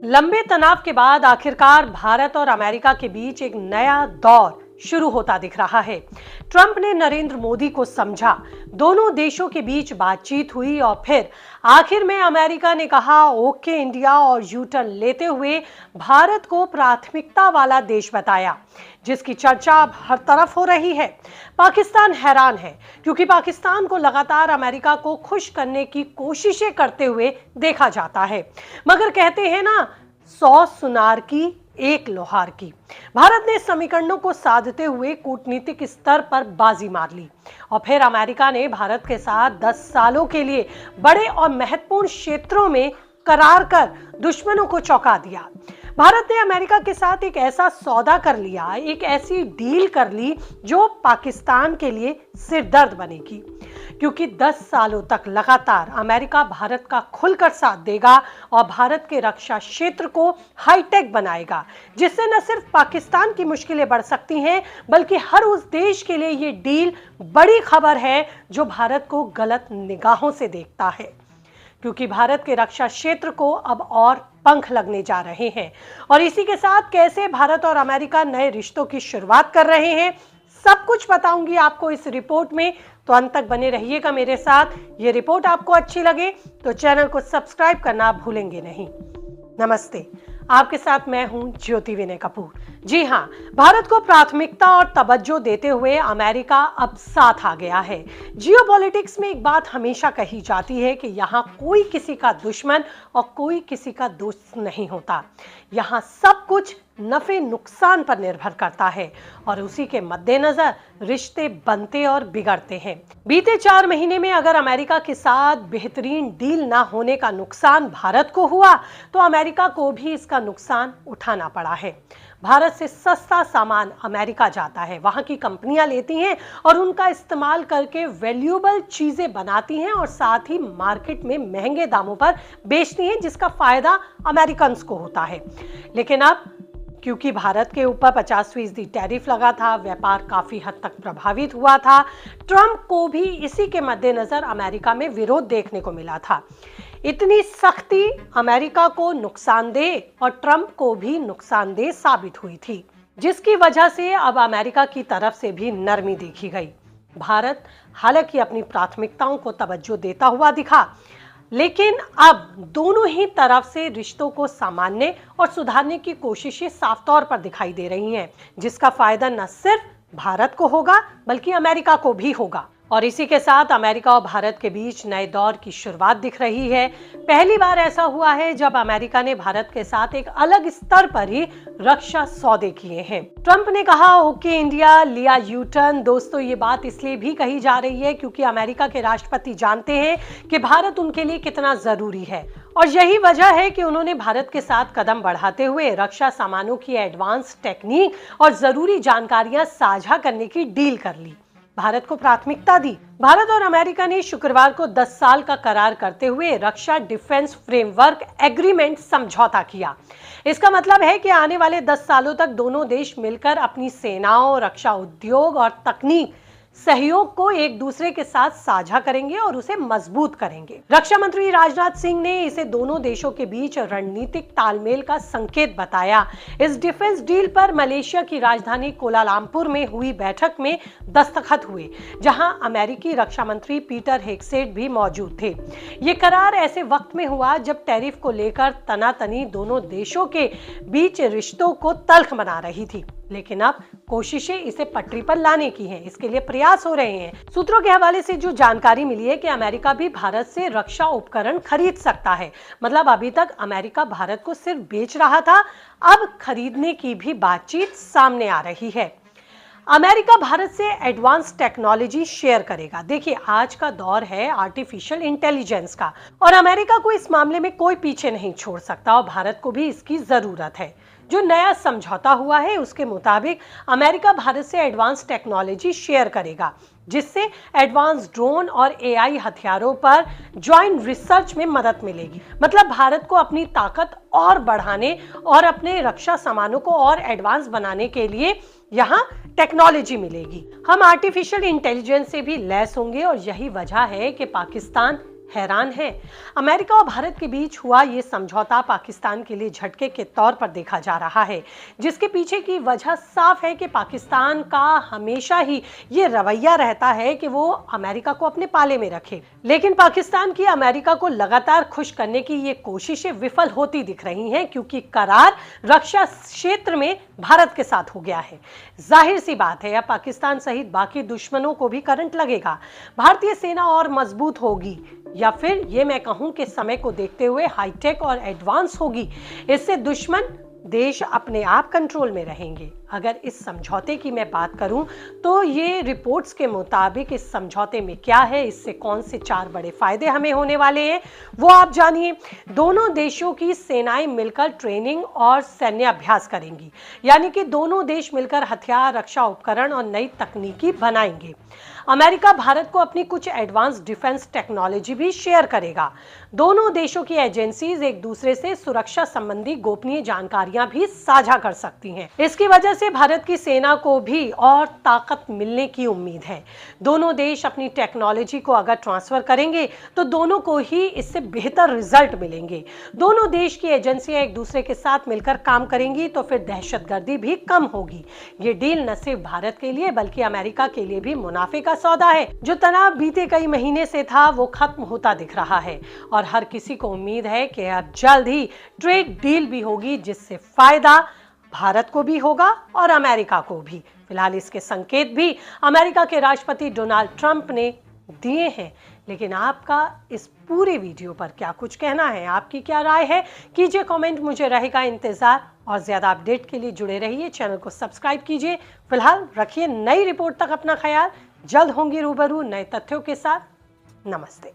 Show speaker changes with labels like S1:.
S1: लंबे तनाव के बाद आखिरकार भारत और अमेरिका के बीच एक नया दौर शुरू होता दिख रहा है। ट्रंप ने नरेंद्र मोदी को समझा, दोनों देशों के बीच बातचीत हुई और फिर आखिर में अमेरिका ने कहा ओके इंडिया और यू टर्न लेते हुए भारत को प्राथमिकता वाला देश बताया, जिसकी चर्चा अब हर तरफ हो रही है। पाकिस्तान हैरान है क्योंकि पाकिस्तान को लगातार अमेरिका को खुश करने की कोशिशें करते हुए देखा जाता है, मगर कहते हैं ना 100 सुनार की एक लोहार की। भारत ने समीकरणों को साधते हुए कूटनीतिक स्तर पर बाजी मार ली और फिर अमेरिका ने भारत के साथ 10 सालों के लिए बड़े और महत्वपूर्ण क्षेत्रों में करार कर दुश्मनों को चौंका दिया। भारत ने अमेरिका के साथ एक ऐसा सौदा कर लिया, एक ऐसी डील कर ली जो पाकिस्तान के लिए सिरदर्द बनेगी, क्योंकि 10 सालों तक लगातार अमेरिका भारत का खुलकर साथ देगा और भारत के रक्षा क्षेत्र को हाईटेक बनाएगा, जिससे न सिर्फ पाकिस्तान की मुश्किलें बढ़ सकती हैं बल्कि हर उस देश के लिए ये डील बड़ी खबर है जो भारत को गलत निगाहों से देखता है, क्योंकि भारत के रक्षा क्षेत्र को अब और पंख लगने जा रहे हैं। और इसी के साथ कैसे भारत और अमेरिका नए रिश्तों की शुरुआत कर रहे हैं, सब कुछ बताऊंगी आपको इस रिपोर्ट में, तो अंत तक बने रहिएगा मेरे साथ। ये रिपोर्ट आपको अच्छी लगे तो चैनल को सब्सक्राइब करना भूलेंगे नहीं। नमस्ते, आपके साथ मैं हूं ज्योति विनय कपूर। जी हां, भारत को प्राथमिकता और तवज्जो देते हुए अमेरिका अब साथ आ गया है। जियोपॉलिटिक्स में एक बात हमेशा कही जाती है कि यहाँ कोई किसी का दुश्मन और कोई किसी का दोस्त नहीं होता। यहाँ सब कुछ नफे नुकसान पर निर्भर करता है और उसी के मद्देनजर रिश्ते बनते और बिगड़ते हैं। बीते 4 महीने में अगर अमेरिका के साथ बेहतरीन डील ना होने का नुकसान भारत को हुआ तो अमेरिका को भी इसका नुकसान उठाना पड़ा है। भारत से सस्ता सामान अमेरिका जाता है, वहां की कंपनियां लेती हैं और उनका इस्तेमाल करके वैल्यूएबल चीजें बनाती हैं और साथ ही मार्केट में महंगे दामों पर बेचती हैं, जिसका फायदा अमेरिकन को होता है। लेकिन अब क्योंकि भारत के ऊपर 50% टैरिफ लगा था, व्यापार काफी हद तक प्रभावित हुआ था। ट्रंप को भी इसी के मद्देनजर अमेरिका में विरोध देखने को मिला था। इतनी सख्ती अमेरिका को नुकसानदेह और ट्रंप को भी नुकसानदेह साबित हुई थी, जिसकी वजह से अब अमेरिका की तरफ से भी नरमी देखी गई। भारत हालांकि अपनी प्राथमिकताओं को तवज्जो देता हुआ दिखा, लेकिन अब दोनों ही तरफ से रिश्तों को सामान्य और सुधारने की कोशिशें साफ तौर पर दिखाई दे रही हैं, जिसका फायदा न सिर्फ भारत को होगा बल्कि अमेरिका को भी होगा। और इसी के साथ अमेरिका और भारत के बीच नए दौर की शुरुआत दिख रही है। पहली बार ऐसा हुआ है जब अमेरिका ने भारत के साथ एक अलग स्तर पर ही रक्षा सौदे किए हैं। ट्रंप ने कहा ओके इंडिया, लिया यू टर्न। दोस्तों, ये बात इसलिए भी कही जा रही है क्योंकि अमेरिका के राष्ट्रपति जानते हैं कि भारत उनके लिए कितना जरूरी है और यही वजह है कि उन्होंने भारत के साथ कदम बढ़ाते हुए रक्षा सामानों की एडवांस टेक्निक और जरूरी जानकारियां साझा करने की डील कर ली, भारत को प्राथमिकता दी। भारत और अमेरिका ने शुक्रवार को 10 साल का करार करते हुए रक्षा डिफेंस फ्रेमवर्क एग्रीमेंट समझौता किया। इसका मतलब है कि आने वाले 10 सालों तक दोनों देश मिलकर अपनी सेनाओं, रक्षा उद्योग और तकनीक सहयोग को एक दूसरे के साथ साझा करेंगे और उसे मजबूत करेंगे। रक्षा मंत्री राजनाथ सिंह ने इसे दोनों देशों के बीच रणनीतिक तालमेल का संकेत बताया। इस डिफेंस डील पर मलेशिया की राजधानी कोलालमपुर में हुई बैठक में दस्तखत हुए, जहां अमेरिकी रक्षा मंत्री पीटर हेगसेट भी मौजूद थे। ये करार ऐसे वक्त में हुआ जब टैरिफ को लेकर तनातनी दोनों देशों के बीच रिश्तों को तल्ख बना रही थी, लेकिन अब कोशिशें इसे पटरी पर लाने की हैं, इसके लिए प्रयास हो रहे हैं। सूत्रों के हवाले से जो जानकारी मिली है कि अमेरिका भी भारत से रक्षा उपकरण खरीद सकता है। मतलब अभी तक अमेरिका भारत को सिर्फ बेच रहा था, अब खरीदने की भी बातचीत सामने आ रही है। अमेरिका भारत से एडवांस टेक्नोलॉजी शेयर करेगा। देखिए, आज का दौर है आर्टिफिशियल इंटेलिजेंस का और अमेरिका को इस मामले में कोई पीछे नहीं छोड़ सकता और भारत को भी इसकी जरूरत है। जो नया समझौता हुआ है उसके मुताबिक अमेरिका भारत से एडवांस टेक्नोलॉजी शेयर करेगा, जिससे एडवांस ड्रोन और एआई हथियारों पर ज्वाइंट रिसर्च में मदद मिलेगी। मतलब भारत को अपनी ताकत और बढ़ाने और अपने रक्षा सामानों को और एडवांस बनाने के लिए यहाँ टेक्नोलॉजी मिलेगी। हम आर्टिफिशियल इंटेलिजेंस से भी लैस होंगे और यही वजह है कि पाकिस्तान हैरान हैं। अमेरिका और भारत के बीच हुआ ये समझौता पाकिस्तान के लिए झटके के तौर पर देखा जा रहा है, जिसके पीछे की वजह साफ है कि पाकिस्तान का हमेशा ही ये रवैया रहता है कि वो अमेरिका को अपने पाले में रखे। लेकिन पाकिस्तान की अमेरिका को लगातार खुश करने की ये कोशिशें विफल होती दिख रही हैं, क्योंकि करार रक्षा क्षेत्र में भारत के साथ हो गया है। जाहिर सी बात है, अब पाकिस्तान सहित बाकी दुश्मनों को भी करंट लगेगा। भारतीय सेना और मजबूत होगी, या फिर ये मैं कहूं कि समय को देखते हुए हाईटेक और एडवांस होगी। इससे दुश्मन देश अपने आप कंट्रोल में रहेंगे। अगर इस समझौते की मैं बात करूं तो ये रिपोर्ट्स के मुताबिक इस समझौते में क्या है, इससे कौन से 4 बड़े फायदे हमें होने वाले हैं, वो आप जानिए। दोनों देशों की सेनाएं मिलकर ट्रेनिंग और सैन्य अभ्यास करेंगी, यानी कि दोनों देश मिलकर हथियार, रक्षा उपकरण और नई तकनीकी बनाएंगे। अमेरिका भारत को अपनी कुछ एडवांस डिफेंस टेक्नोलॉजी भी शेयर करेगा। दोनों देशों की एजेंसीज एक दूसरे से सुरक्षा संबंधी गोपनीय जानकारियां भी साझा कर सकती हैं। इसकी वजह से भारत की सेना को भी और ताकत मिलने की उम्मीद है। दोनों देश अपनी टेक्नोलॉजी को अगर ट्रांसफर करेंगे तो दोनों को ही इससे बेहतर रिजल्ट मिलेंगे। दोनों देश की एजेंसियां एक दूसरे के साथ मिलकर काम करेंगी तो फिर दहशतगर्दी भी कम होगी। ये डील न सिर्फ भारत के लिए बल्कि अमेरिका के लिए भी मुनाफे का सौदा है। जो तनाव बीते कई महीने से था वो खत्म होता दिख रहा है और हर किसी को उम्मीद है कि अब जल्द ही ट्रेड डील भी होगी, जिससे फायदा भारत को भी होगा और अमेरिका को भी। फिलहाल इसके संकेत भी अमेरिका के राष्ट्रपति डोनाल्ड ट्रंप ने दिए हैं। लेकिन आपका इस पूरे वीडियो पर क्या कुछ कहना है, आपकी क्या राय है, कीजिए कमेंट, मुझे रहेगा इंतजार। और ज्यादा अपडेट के लिए जुड़े रहिए, चैनल को सब्सक्राइब कीजिए। फिलहाल रखिए नई रिपोर्ट तक अपना ख्याल। जल्द होंगे रूबरू नए तथ्यों के साथ। नमस्ते।